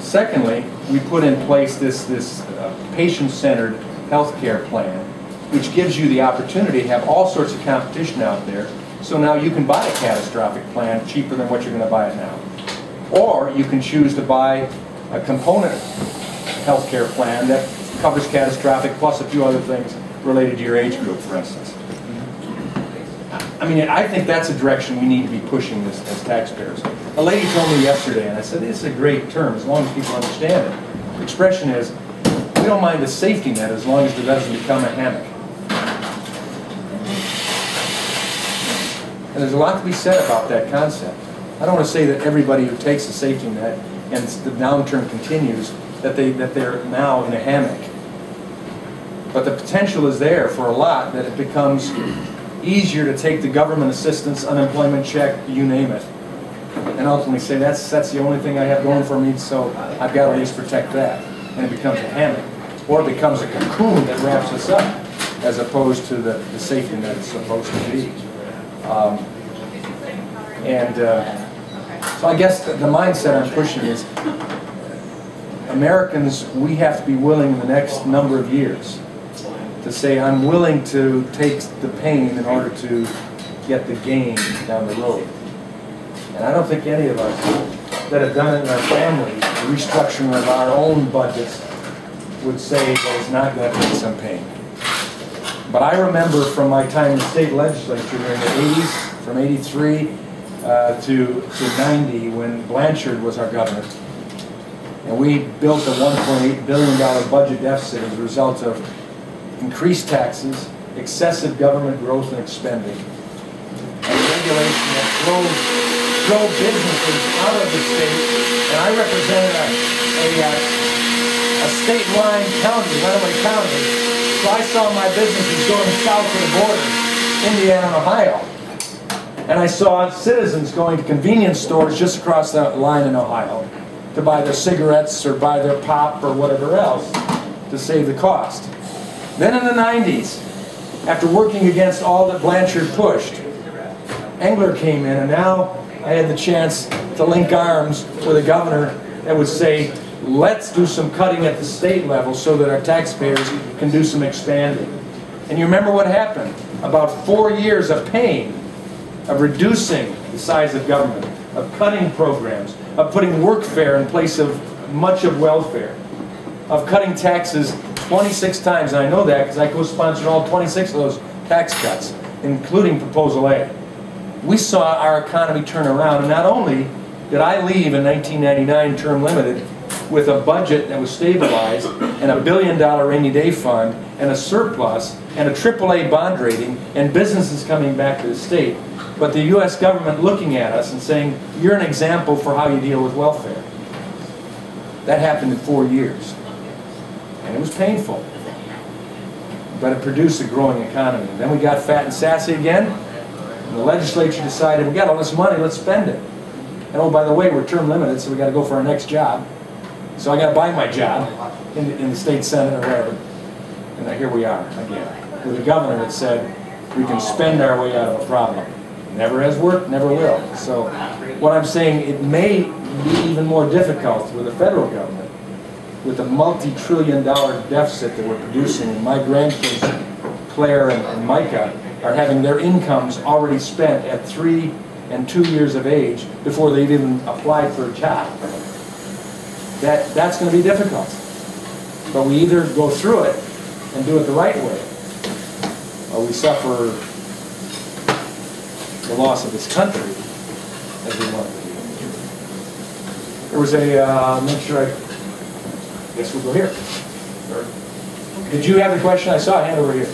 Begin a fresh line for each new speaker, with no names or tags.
Secondly, we put in place this patient-centered healthcare plan, which gives you the opportunity to have all sorts of competition out there. So now you can buy a catastrophic plan cheaper than what you're going to buy it now. Or you can choose to buy a component healthcare plan that covers catastrophic plus a few other things related to your age group, for instance. I mean, I think that's a direction we need to be pushing this as taxpayers. A lady told me yesterday, and I said, this is a great term as long as people understand it. The expression is, we don't mind the safety net as long as it doesn't become a hammock. And there's a lot to be said about that concept. I don't want to say that everybody who takes a safety net and the downturn continues, that they're now in a hammock. But the potential is there for a lot that it becomes easier to take the government assistance, unemployment check, you name it, and ultimately say that's the only thing I have going for me, so I've got to at least protect that. And it becomes a hammock. Or it becomes a cocoon that wraps us up, as opposed to the safety net it's supposed to be. So I guess the mindset I'm pushing is, Americans, we have to be willing in the next number of years to say, I'm willing to take the pain in order to get the gain down the road. And I don't think any of us that have done it in our families, the restructuring of our own budgets, would say that it's not going to take some pain. But I remember from my time in the state legislature during the 80s, from 83 to 90, when Blanchard was our governor, and we built a $1.8 billion budget deficit as a result of increased taxes, excessive government growth and expending, and regulation that drove businesses out of the state. And I represented a state line county, Runaway County, so I saw my businesses going south to the border, Indiana and Ohio. And I saw citizens going to convenience stores just across the line in Ohio to buy their cigarettes or buy their pop or whatever else to save the cost. Then in the 90s, after working against all that Blanchard pushed, Engler came in, and now I had the chance to link arms with a governor that would say, let's do some cutting at the state level so that our taxpayers can do some expanding. And you remember what happened? About 4 years of pain, of reducing the size of government, of cutting programs, of putting workfare in place of much of welfare, of cutting taxes 26 times, and I know that because I co-sponsored all 26 of those tax cuts, including Proposal A. We saw our economy turn around, and not only did I leave in 1999 term limited with a budget that was stabilized and $1 billion rainy day fund and a surplus and a AAA bond rating and businesses coming back to the state, but the U.S. government looking at us and saying, you're an example for how you deal with welfare. That happened in 4 years. And it was painful. But it produced a growing economy. And then we got fat and sassy again, and the legislature decided, we got all this money, let's spend it. And oh, by the way, we're term limited, so we got to go for our next job. So I got to buy my job in the state senate or wherever. And here we are again, with a governor that said, we can spend our way out of a problem. Never has worked, never will. So what I'm saying, it may be even more difficult with the federal government, with the multi-trillion-dollar deficit that we're producing. And my grandkids, Claire and Micah, are having their incomes already spent at 3 and 2 years of age before they've even applied for a job. That's going to be difficult. But we either go through it and do it the right way, or we suffer the loss of this country as we want to do. There was a, make sure I guess we'll go here. Did you have the question? I saw a hand over here.